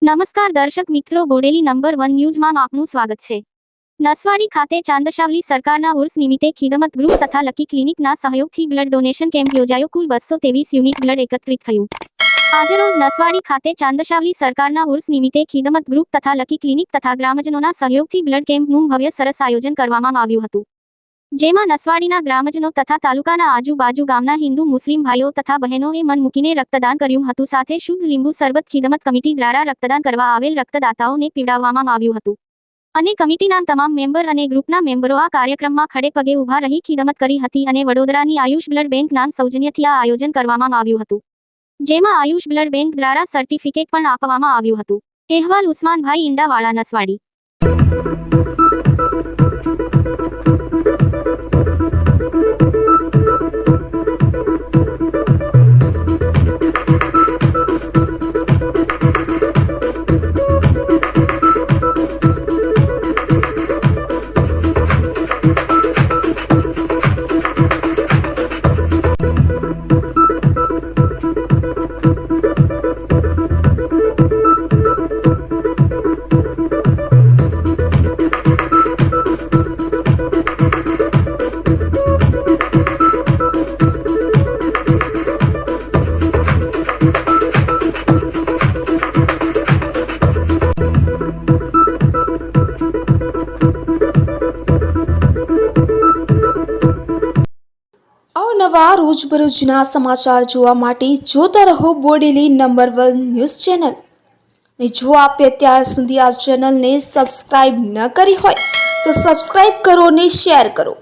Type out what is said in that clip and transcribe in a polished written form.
નમસ્કાર દર્શક મિત્રો, બોડેલી નંબર 1 ન્યૂઝમાં આપનું સ્વાગત છે। નસવાડી ખાતે ચાંદશાવલી સરકારના ઉર્સ નિમિત્તે ખિદમત ગ્રુપ તથા લકી ક્લિનિકના સહયોગથી બ્લડ ડોનેશન કેમ્પ યોજાયો। કુલ 223 યુનિટ બ્લડ એકત્રિત થયું। આજરોજ નસવાડી ખાતે ચાંદશાવલી સરકારના ઉર્સ નિમિત્તે ખિદમત ગ્રુપ તથા લકી ક્લિનિક તથા ગ્રામજનોના સહયોગથી બ્લડ કેમ્પનું ભવ્ય સરસ આયોજન કરવામાં આવ્યું હતું, જેમાં નસવાડીના ગ્રામજનો તથા તાલુકાના આજુબાજુ ગામના હિન્દુ મુસ્લિમ ભાઈઓ તથા બહેનોએ મન મૂકીને રક્તદાન કર્યું હતું। સાથે શુદ્ધ લીંબુ શરબત ખિદમત કમિટી દ્વારા રક્તદાન કરવા આવેલ રક્તદાતાઓને પીવડાવવામાં આવ્યું હતું અને કમિટીના તમામ મેમ્બર અને ગ્રુપના મેમ્બરો આ કાર્યક્રમમાં ખડે પગે ઊભા રહી ખિદમત કરી હતી અને વડોદરાની આયુષ બ્લડ બેંકના સૌજન્યથી આ આયોજન કરવામાં આવ્યું હતું, જેમાં આયુષ બ્લડ બેંક દ્વારા સર્ટિફિકેટ પણ આપવામાં આવ્યું હતું। અહેવાલ ઉસ્માનભાઈ ઈંડાવાળા, નસવાડી। અવનવા રોજબરોજના સમાચાર જોવા માટે જોતા રહો બોડેલી નંબર 1 ન્યૂઝ ચેનલ। અને જો આપે અત્યાર સુધી આ ચેનલને સબસ્ક્રાઇબ ન કરી હોય તો સબસ્ક્રાઇબ કરો અને શેર કરો।